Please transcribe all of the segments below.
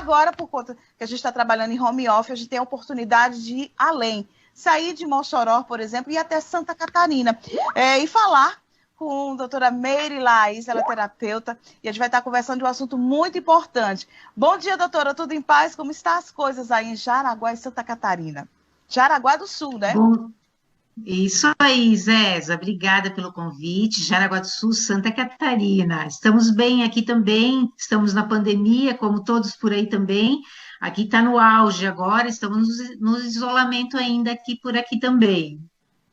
agora, por conta que a gente está trabalhando em home office, a gente tem a oportunidade de ir além, sair de Mossoró, por exemplo, e ir até Santa Catarina, e falar com a doutora Meire Laís, ela é terapeuta, e a gente vai estar conversando de um assunto muito importante. Bom dia, doutora, tudo em paz? Como estão as coisas aí em Jaraguá e Santa Catarina? Jaraguá do Sul, né? Bom, isso aí, Zéza, obrigada pelo convite. Jaraguá do Sul, Santa Catarina. Estamos bem aqui também, estamos na pandemia, como todos por aí também. Aqui está no auge agora, estamos no isolamento ainda aqui por aqui também.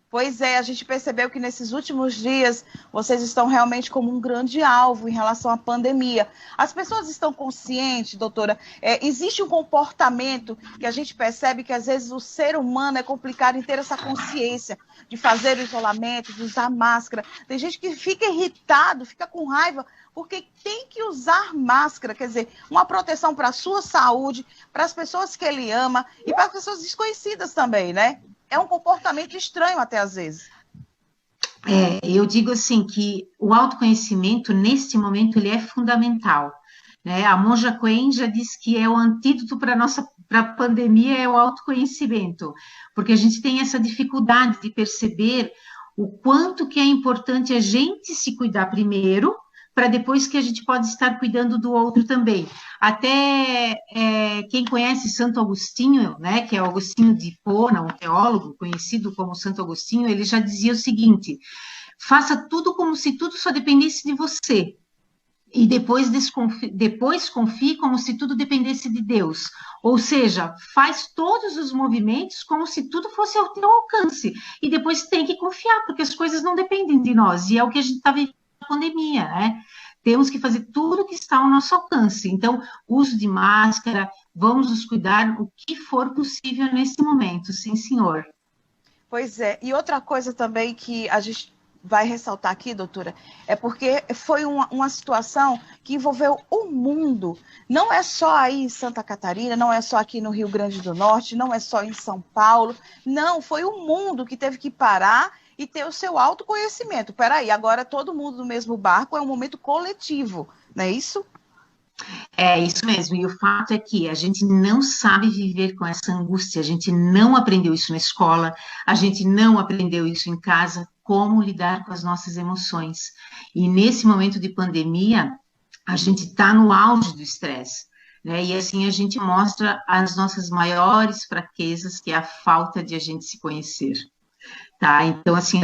Pois é, a gente percebeu que nesses últimos dias vocês estão realmente como um grande alvo em relação à pandemia. As pessoas estão conscientes, doutora? Existe um comportamento que a gente percebe que às vezes o ser humano é complicado em ter essa consciência de fazer o isolamento, de usar máscara. Tem gente que fica irritado, fica com raiva, porque tem que usar máscara, quer dizer, uma proteção para a sua saúde, para as pessoas que ele ama e para as pessoas desconhecidas também, né? É um comportamento estranho até às vezes. Eu digo assim que o autoconhecimento, neste momento, ele é fundamental, né? A Monja Coen já disse que é o antídoto para a pandemia, é o autoconhecimento, porque a gente tem essa dificuldade de perceber o quanto que é importante a gente se cuidar primeiro, para depois que a gente pode estar cuidando do outro também. Até quem conhece Santo Agostinho, né, que é Agostinho de Hipona, um teólogo conhecido como Santo Agostinho, ele já dizia o seguinte: faça tudo como se tudo só dependesse de você. E depois confie como se tudo dependesse de Deus. Ou seja, faz todos os movimentos como se tudo fosse ao teu alcance. E depois tem que confiar, porque as coisas não dependem de nós. E é o que a gente está vivendo na pandemia, né? Temos que fazer tudo que está ao nosso alcance. Então, uso de máscara, vamos nos cuidar o que for possível nesse momento, sim, senhor. Pois é, e outra coisa também que a gente vai ressaltar aqui, doutora, é porque foi uma situação que envolveu o mundo. Não é só aí em Santa Catarina, não é só aqui no Rio Grande do Norte, não é só em São Paulo. Não, foi o mundo que teve que parar e ter o seu autoconhecimento. Peraí, agora todo mundo no mesmo barco, é um momento coletivo, não é isso? É isso mesmo, e o fato é que a gente não sabe viver com essa angústia, a gente não aprendeu isso na escola, a gente não aprendeu isso em casa, como lidar com as nossas emoções. E nesse momento de pandemia, a gente está no auge do estresse, né? E assim a gente mostra as nossas maiores fraquezas, que é a falta de a gente se conhecer. Tá, então, assim,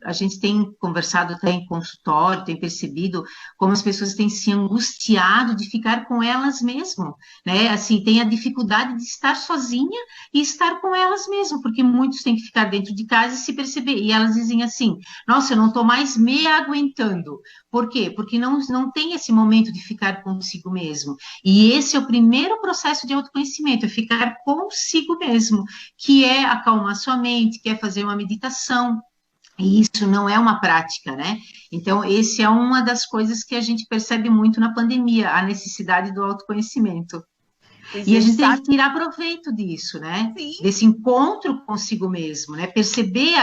a gente tem conversado até em consultório, tem percebido como as pessoas têm se angustiado de ficar com elas mesmas, né? Assim, tem a dificuldade de estar sozinha e estar com elas mesmas, porque muitos têm que ficar dentro de casa e se perceber. E elas dizem assim: nossa, eu não estou mais me aguentando. Por quê? Porque não tem esse momento de ficar consigo mesmo. E esse é o primeiro processo de autoconhecimento, é ficar consigo mesmo, que é acalmar sua mente, que é fazer uma meditação, e isso não é uma prática, né? Então, esse é uma das coisas que a gente percebe muito na pandemia, a necessidade do autoconhecimento. Pois E é, a a gente gente tem que sabe, tirar proveito disso, né? sim. Desse encontro consigo mesmo, né? Perceber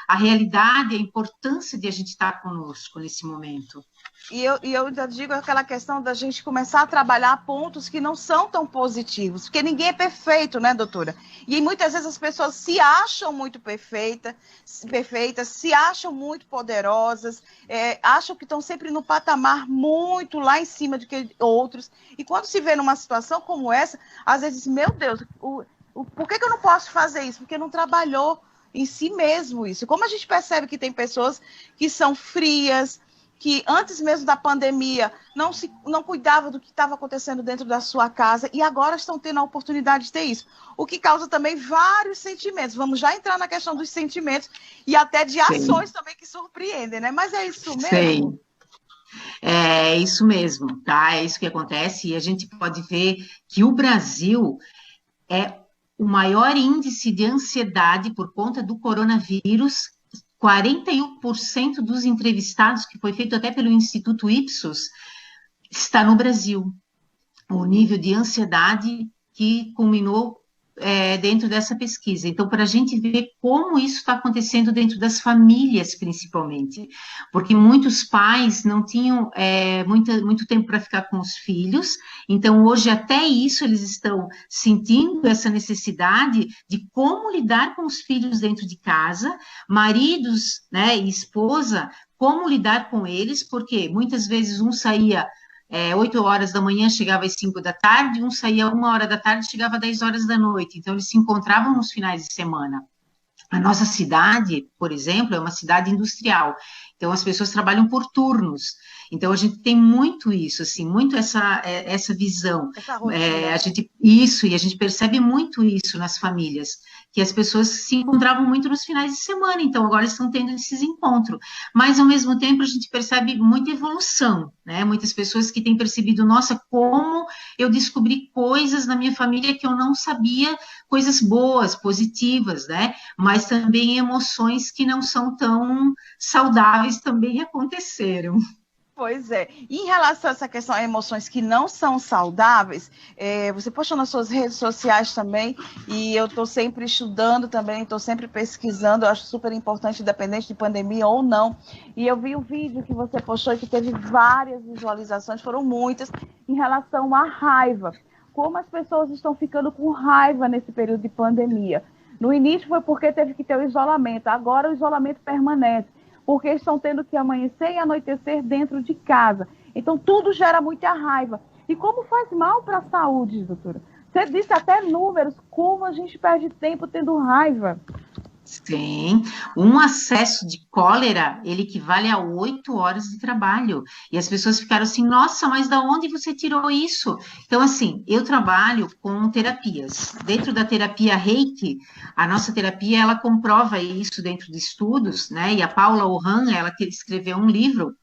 a realidade, a importância de a gente estar conosco nesse momento. E eu ainda digo aquela questão da gente começar a trabalhar pontos que não são tão positivos, porque ninguém é perfeito, né, doutora? E muitas vezes as pessoas se acham muito perfeitas, se acham muito poderosas, acham que estão sempre no patamar muito lá em cima de que outros. E quando se vê numa situação como essa, às vezes, meu Deus, por que eu não posso fazer isso? Porque não trabalhou em si mesmo isso. Como a gente percebe que tem pessoas que são frias, que antes mesmo da pandemia não cuidava do que estava acontecendo dentro da sua casa e agora estão tendo a oportunidade de ter isso. O que causa também vários sentimentos. Vamos já entrar na questão dos sentimentos e até de Sei, ações também que surpreendem, né? Mas é isso sei. mesmo? É isso mesmo, tá? É isso que acontece, e a gente pode ver que o Brasil é o maior índice de ansiedade por conta do coronavírus. 41% dos entrevistados, que foi feito até pelo Instituto Ipsos, está no Brasil. O nível de ansiedade que culminou dentro dessa pesquisa. Então, para a gente ver como isso está acontecendo dentro das famílias, principalmente, porque muitos pais não tinham muito tempo para ficar com os filhos, então hoje até isso eles estão sentindo essa necessidade de como lidar com os filhos dentro de casa, maridos, né, e esposa, como lidar com eles, porque muitas vezes um saía 8 horas da manhã, chegava às 5 da tarde, um saía 1 hora da tarde, chegava às 10 horas da noite, então eles se encontravam nos finais de semana. A nossa cidade, por exemplo, é uma cidade industrial, então as pessoas trabalham por turnos, então a gente tem muito isso, assim, muito essa visão, Essa rotina. e a gente percebe muito isso nas famílias, que as pessoas se encontravam muito nos finais de semana, então agora estão tendo esses encontros, mas ao mesmo tempo a gente percebe muita evolução, né, muitas pessoas que têm percebido, nossa, como eu descobri coisas na minha família que eu não sabia, coisas boas, positivas, né, mas também emoções que não são tão saudáveis também aconteceram. Pois é. Em relação a essa questão de emoções que não são saudáveis, você postou nas suas redes sociais também, e eu estou sempre estudando também, estou sempre pesquisando, eu acho super importante, independente de pandemia ou não. E eu vi o vídeo que você postou e que teve várias visualizações, foram muitas, em relação à raiva. Como as pessoas estão ficando com raiva nesse período de pandemia. No início foi porque teve que ter o isolamento, agora o isolamento permanece, porque estão tendo que amanhecer e anoitecer dentro de casa. Então, tudo gera muita raiva. E como faz mal para a saúde, doutora? Você disse até números, como a gente perde tempo tendo raiva. Sim, um acesso de cólera, ele equivale a 8 horas de trabalho. E as pessoas ficaram assim, nossa, mas da onde você tirou isso? Então, assim, eu trabalho com terapias. Dentro da terapia Reiki, a nossa terapia, ela comprova isso dentro de estudos, né? E a Paula Ohan, ela escreveu um livro,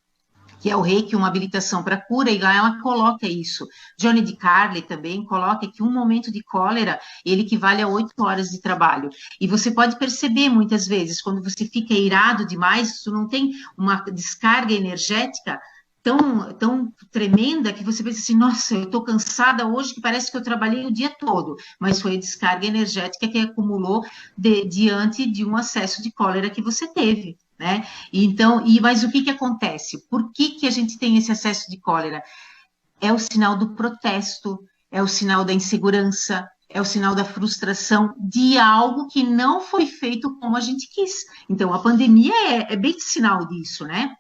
que é o Reiki, uma habilitação para cura, e lá ela coloca isso. Johnny DiCarli também coloca que um momento de cólera, ele equivale a 8 horas de trabalho. E você pode perceber, muitas vezes, quando você fica irado demais, tu não tem uma descarga energética tão tremenda que você pensa assim, nossa, eu estou cansada hoje, que parece que eu trabalhei o dia todo, mas foi a descarga energética que acumulou diante de um acesso de cólera que você teve. Né? Então, mas o que acontece? Por que a gente tem esse acesso de cólera? É o sinal do protesto, é o sinal da insegurança, é o sinal da frustração de algo que não foi feito como a gente quis. Então, a pandemia é bem sinal disso, né?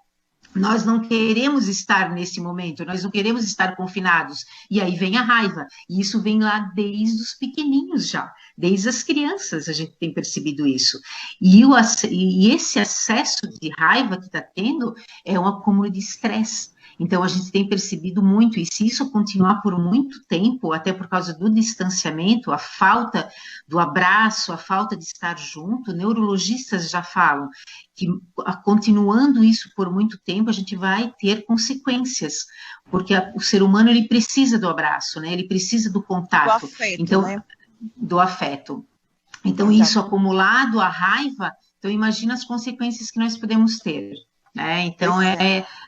Nós não queremos estar nesse momento, nós não queremos estar confinados. E aí vem a raiva. E isso vem lá desde os pequenininhos já. Desde as crianças a gente tem percebido isso. E esse acesso de raiva que está tendo é um acúmulo de estresse. Então, a gente tem percebido muito, e se isso continuar por muito tempo, até por causa do distanciamento, a falta do abraço, a falta de estar junto, neurologistas já falam que, continuando isso por muito tempo, a gente vai ter consequências, porque o ser humano, ele precisa do abraço, né? Ele precisa do contato. Do afeto, então, né? Do afeto. Então, Exato. Isso acumulado, a raiva, então imagina as consequências que nós podemos ter. Né? Então,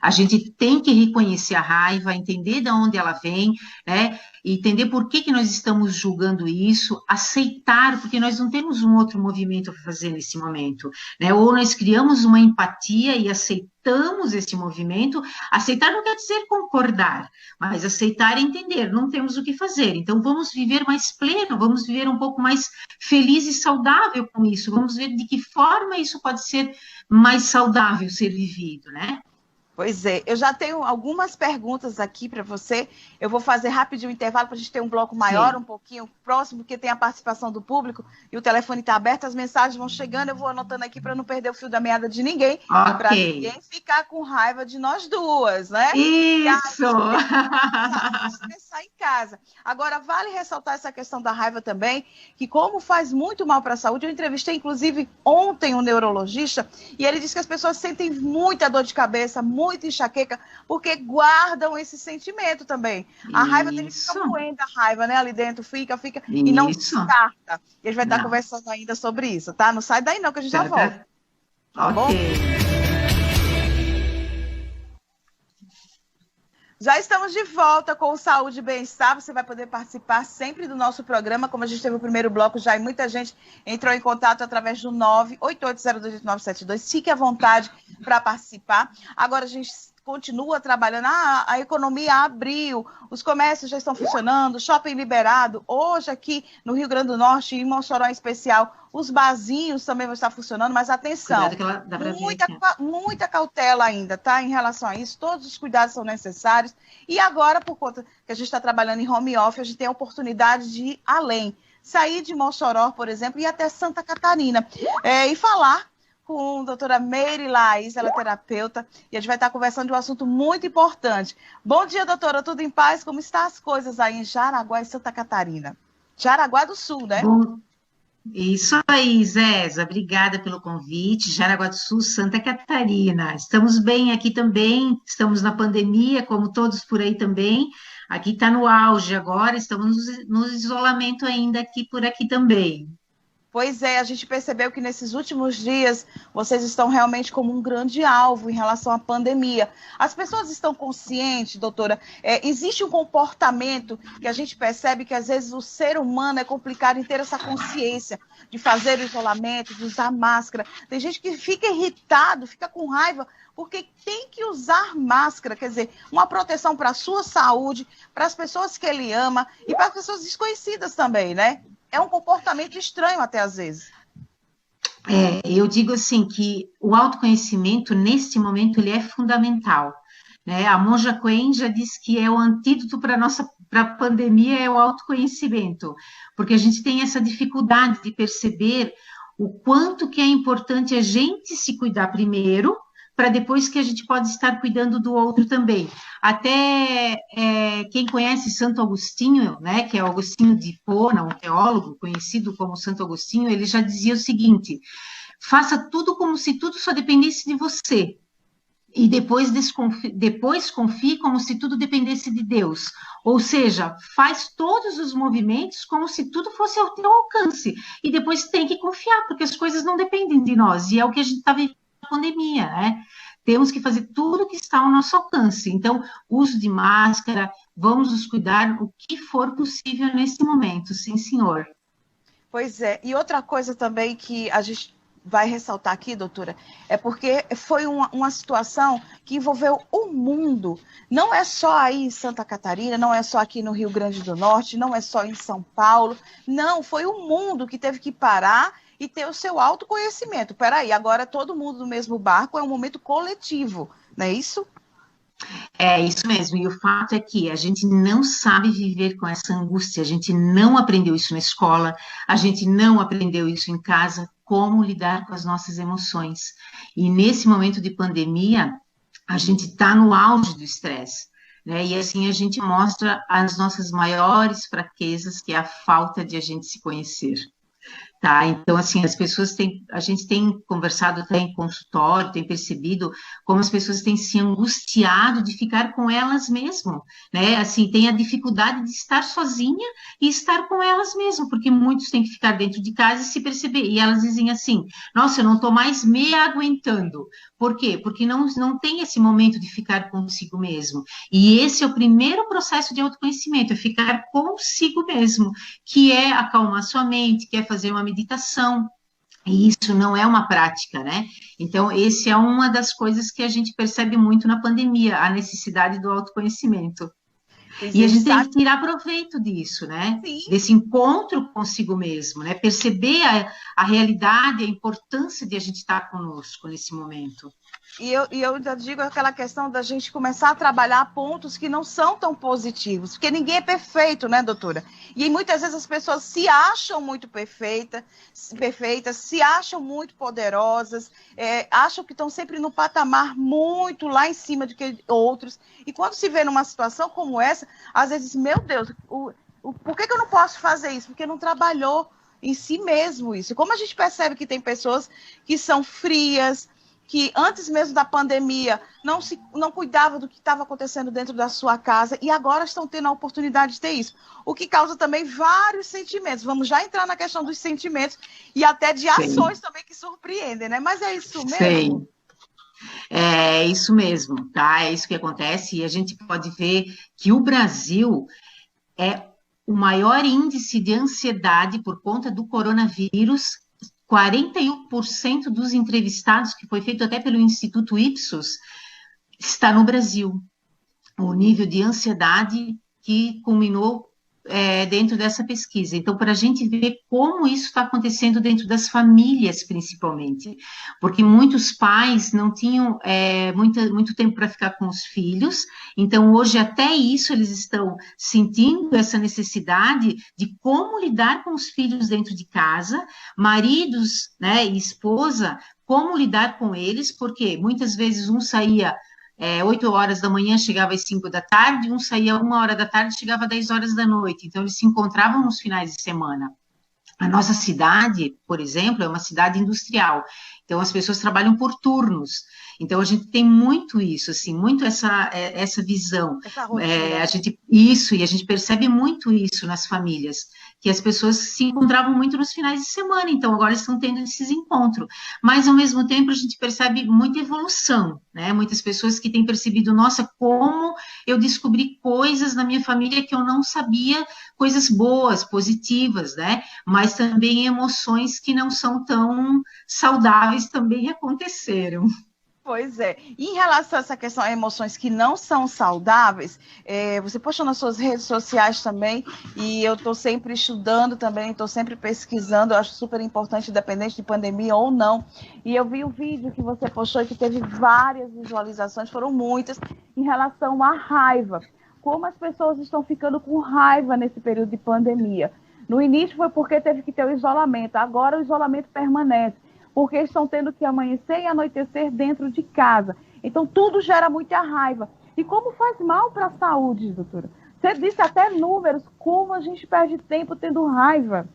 a gente tem que reconhecer a raiva, entender de onde ela vem, né? Entender por que nós estamos julgando isso, aceitar, porque nós não temos um outro movimento para fazer nesse momento, né? Ou nós criamos uma empatia e aceitamos esse movimento. Aceitar não quer dizer concordar, mas aceitar e entender, não temos o que fazer. Então, vamos viver mais pleno, vamos viver um pouco mais feliz e saudável com isso, vamos ver de que forma isso pode ser mais saudável ser vivido, né? Pois é, eu já tenho algumas perguntas aqui para você. Eu vou fazer rapidinho o intervalo para a gente ter um bloco maior, um pouquinho próximo, porque tem a participação do público e o telefone está aberto, as mensagens vão chegando, eu vou anotando aqui para não perder o fio da meada de ninguém, para ninguém ficar com raiva de nós duas, né? Isso! Estressar em casa. Agora, vale ressaltar essa questão da raiva também, que como faz muito mal para a saúde, eu entrevistei, inclusive, ontem um neurologista, e ele disse que as pessoas sentem muita dor de cabeça, muita enxaqueca, porque guardam esse sentimento também. A raiva dele fica moendo a raiva, né? Ali dentro fica, e não descarta. E a gente vai estar conversando ainda sobre isso, tá? Não sai daí não, que a gente já volta. Tá bom? Já estamos de volta com o Saúde e Bem-Estar. Você vai poder participar sempre do nosso programa. Como a gente teve o primeiro bloco já e muita gente entrou em contato através do 988028972. Fique à vontade para participar. Agora a gente continua trabalhando. A economia abriu, os comércios já estão funcionando, shopping liberado. Hoje aqui no Rio Grande do Norte, em Mossoró em especial, os barzinhos também vão estar funcionando, mas atenção, muita cautela ainda, tá? Em relação a isso, todos os cuidados são necessários. E agora, por conta que a gente está trabalhando em home office, a gente tem a oportunidade de ir além. Sair de Mossoró, por exemplo, e ir até Santa Catarina. E falar com a doutora Meire Laís, ela é terapeuta, e a gente vai estar conversando de um assunto muito importante. Bom dia, doutora, tudo em paz? Como estão as coisas aí em Jaraguá e Santa Catarina? Jaraguá do Sul, né? Bom, isso aí, Zéza, obrigada pelo convite. Jaraguá do Sul, Santa Catarina. Estamos bem aqui também, estamos na pandemia, como todos por aí também. Aqui está no auge agora, estamos no isolamento ainda aqui por aqui também. Pois é, a gente percebeu que nesses últimos dias vocês estão realmente como um grande alvo em relação à pandemia. As pessoas estão conscientes, doutora? Existe um comportamento que a gente percebe que às vezes o ser humano é complicado em ter essa consciência de fazer o isolamento, de usar máscara. Tem gente que fica irritado, fica com raiva, porque tem que usar máscara, quer dizer, uma proteção para a sua saúde, para as pessoas que ele ama e para as pessoas desconhecidas também, né? É um comportamento estranho até às vezes. Eu digo assim que o autoconhecimento, neste momento, ele é fundamental, né? A Monja Coen já disse que é o antídoto para a pandemia, é o autoconhecimento, porque a gente tem essa dificuldade de perceber o quanto que é importante a gente se cuidar primeiro, para depois que a gente pode estar cuidando do outro também. Até quem conhece Santo Agostinho, né, que é Agostinho de Hipona, um teólogo conhecido como Santo Agostinho, ele já dizia o seguinte: faça tudo como se tudo só dependesse de você, e depois confie como se tudo dependesse de Deus. Ou seja, faz todos os movimentos como se tudo fosse ao teu alcance, e depois tem que confiar, porque as coisas não dependem de nós, e é o que a gente está vivendo pandemia, né? Temos que fazer tudo que está ao nosso alcance. Então, uso de máscara, vamos nos cuidar o que for possível nesse momento, sim, senhor. Pois é, e outra coisa também que a gente vai ressaltar aqui, doutora, é porque foi uma situação que envolveu o mundo. Não é só aí em Santa Catarina, não é só aqui no Rio Grande do Norte, não é só em São Paulo, não, foi o mundo que teve que parar e ter o seu autoconhecimento. Peraí, agora todo mundo no mesmo barco, é um momento coletivo, não é isso? É isso mesmo, e o fato é que a gente não sabe viver com essa angústia, a gente não aprendeu isso na escola, a gente não aprendeu isso em casa, como lidar com as nossas emoções. E nesse momento de pandemia, a gente está no auge do estresse, né? E assim a gente mostra as nossas maiores fraquezas, que é a falta de a gente se conhecer. Tá, então, assim, a gente tem conversado até em consultório, tem percebido como as pessoas têm se angustiado de ficar com elas mesmas, né, assim, tem a dificuldade de estar sozinha e estar com elas mesmas, porque muitos têm que ficar dentro de casa e se perceber, e elas dizem assim, nossa, eu não estou mais me aguentando, por quê? Porque não tem esse momento de ficar consigo mesmo, e esse é o primeiro processo de autoconhecimento, é ficar consigo mesmo, que é acalmar sua mente, que é fazer uma meditação, e isso não é uma prática, né? Então, esse é uma das coisas que a gente percebe muito na pandemia, a necessidade do autoconhecimento. E a gente tem que tirar proveito disso, né? Sim. Desse encontro consigo mesmo, né? Perceber a realidade, a importância de a gente estar conosco nesse momento. E eu ainda digo aquela questão da gente começar a trabalhar pontos que não são tão positivos, porque ninguém é perfeito, né, doutora? E muitas vezes as pessoas se acham muito perfeitas, se acham muito poderosas, acham que estão sempre no patamar muito lá em cima de que outros. E quando se vê numa situação como essa, às vezes, meu Deus, por que eu não posso fazer isso? Porque não trabalhou em si mesmo isso. Como a gente percebe que tem pessoas que são frias, que antes mesmo da pandemia não cuidava do que estava acontecendo dentro da sua casa e agora estão tendo a oportunidade de ter isso. O que causa também vários sentimentos. Vamos já entrar na questão dos sentimentos e até de ações também que surpreendem, né? Mas é isso mesmo? É isso mesmo, tá? É isso que acontece, e a gente pode ver que o Brasil é o maior índice de ansiedade por conta do coronavírus. 41% dos entrevistados, que foi feito até pelo Instituto Ipsos, está no Brasil. O nível de ansiedade que culminou dentro dessa pesquisa. Então, para a gente ver como isso está acontecendo dentro das famílias, principalmente, porque muitos pais não tinham muito tempo para ficar com os filhos, então hoje até isso eles estão sentindo essa necessidade de como lidar com os filhos dentro de casa, maridos, né, e esposa, como lidar com eles, porque muitas vezes um saía 8 horas da manhã, chegava às 5 da tarde, um saía 1 hora da tarde, chegava às 10 horas da noite, então eles se encontravam nos finais de semana. A nossa cidade, por exemplo, é uma cidade industrial, então as pessoas trabalham por turnos, então a gente tem muito isso, assim, muito essa visão, Essa rotina. E a gente percebe muito isso nas famílias, que as pessoas se encontravam muito nos finais de semana, então agora estão tendo esses encontros, mas ao mesmo tempo a gente percebe muita evolução, né, muitas pessoas que têm percebido, nossa, como eu descobri coisas na minha família que eu não sabia, coisas boas, positivas, né, mas também emoções que não são tão saudáveis também aconteceram. Pois é. E em relação a essa questão de emoções que não são saudáveis, você postou nas suas redes sociais também, e eu estou sempre estudando também, estou sempre pesquisando, eu acho super importante, independente de pandemia ou não. E eu vi o vídeo que você postou e que teve várias visualizações, foram muitas, em relação à raiva. Como as pessoas estão ficando com raiva nesse período de pandemia. No início foi porque teve que ter o isolamento, agora o isolamento permanece, porque estão tendo que amanhecer e anoitecer dentro de casa. Então, tudo gera muita raiva. E como faz mal para a saúde, doutora? Você disse até números, como a gente perde tempo tendo raiva.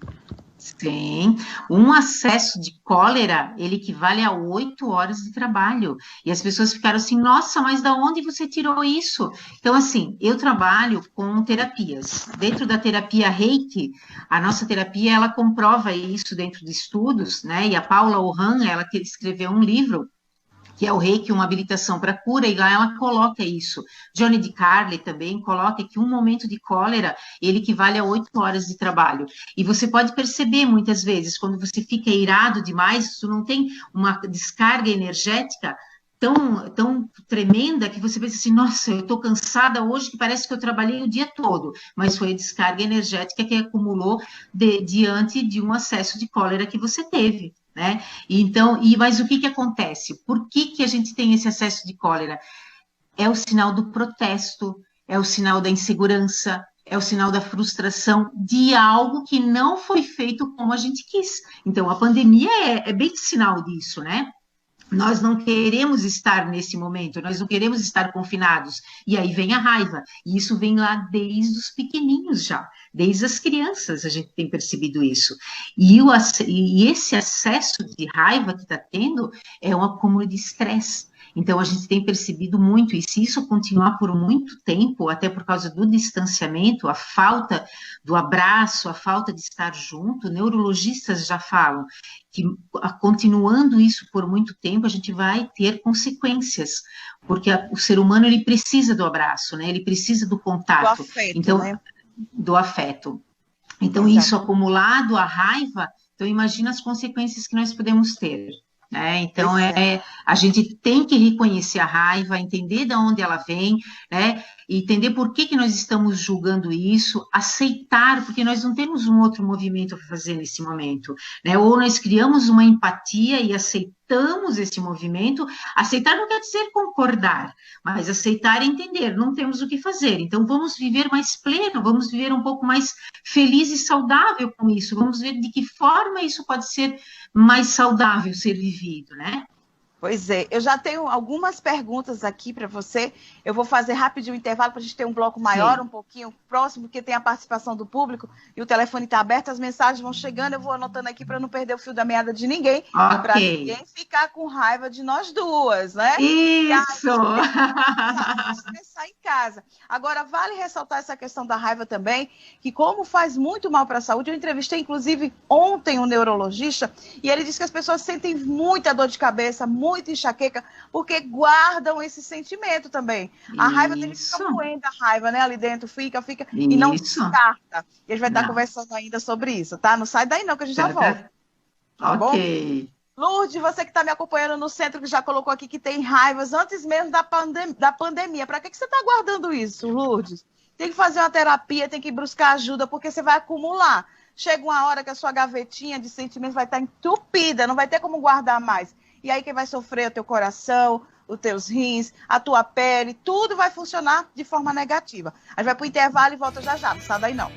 Sim, um acesso de cólera, ele equivale a 8 horas de trabalho. E as pessoas ficaram assim, nossa, mas da onde você tirou isso? Então, assim, eu trabalho com terapias. Dentro da terapia Reiki, a nossa terapia, ela comprova isso dentro de estudos, né? E a Paula Ohan, ela que escreveu um livro que é o Reiki, uma habilitação para cura, e lá ela coloca isso. Johnny DiCarli também coloca que um momento de cólera, ele equivale a 8 horas de trabalho. E você pode perceber, muitas vezes, quando você fica irado demais, tu não tem uma descarga energética tão tremenda que você pensa assim, nossa, eu estou cansada hoje, que parece que eu trabalhei o dia todo, mas foi a descarga energética que acumulou diante de um acesso de cólera que você teve, né? Então, mas o que acontece? Por que a gente tem esse acesso de cólera? É o sinal do protesto, é o sinal da insegurança, é o sinal da frustração de algo que não foi feito como a gente quis. Então, a pandemia é bem sinal disso, né? Nós não queremos estar nesse momento, nós não queremos estar confinados. E aí vem a raiva. E isso vem lá desde os pequenininhos já, desde as crianças a gente tem percebido isso. E esse acesso de raiva que está tendo é um acúmulo de estresse. Então, a gente tem percebido muito, e se isso continuar por muito tempo, até por causa do distanciamento, a falta do abraço, a falta de estar junto, neurologistas já falam que, continuando isso por muito tempo, a gente vai ter consequências, porque o ser humano, ele precisa do abraço, né? Ele precisa do contato. Do afeto, então, né? Do afeto. Então, Exato. isso acumulado, a raiva, então imagina as consequências que nós podemos ter. Né? Então, a gente tem que reconhecer a raiva, entender de onde ela vem, né? Entender por que nós estamos julgando isso, aceitar, porque nós não temos um outro movimento para fazer nesse momento, né? Ou nós criamos uma empatia e aceitamos esse movimento. Aceitar não quer dizer concordar, mas aceitar é entender, não temos o que fazer, então vamos viver mais pleno, vamos viver um pouco mais feliz e saudável com isso, vamos ver de que forma isso pode ser mais saudável ser vivido, né? Pois é, eu já tenho algumas perguntas aqui para você. Eu vou fazer rapidinho o intervalo para a gente ter um bloco maior, um pouquinho próximo, porque tem a participação do público e o telefone está aberto, as mensagens vão chegando, eu vou anotando aqui para não perder o fio da meada de ninguém, para ninguém ficar com raiva de nós duas, né? Isso! Estressar em casa. Agora, vale ressaltar essa questão da raiva também, que como faz muito mal para a saúde, eu entrevistei, inclusive, ontem um neurologista, e ele disse que as pessoas sentem muita dor de cabeça, muita enxaqueca, porque guardam esse sentimento também. A raiva tem que ficar moendo a raiva, né? Ali dentro, fica, e não descarta. E a gente vai estar conversando ainda sobre isso, tá? Não sai daí não, que a gente já volta. Tá ok. Bom? Lourdes, você que está me acompanhando no centro, que já colocou aqui que tem raivas antes mesmo da pandemia. Para que você está guardando isso, Lourdes? Tem que fazer uma terapia, tem que buscar ajuda, porque você vai acumular. Chega uma hora que a sua gavetinha de sentimentos vai estar entupida, não vai ter como guardar mais. E aí quem vai sofrer é o teu coração, os teus rins, a tua pele, tudo vai funcionar de forma negativa. A gente vai para o intervalo e volta já já, não sai daí não.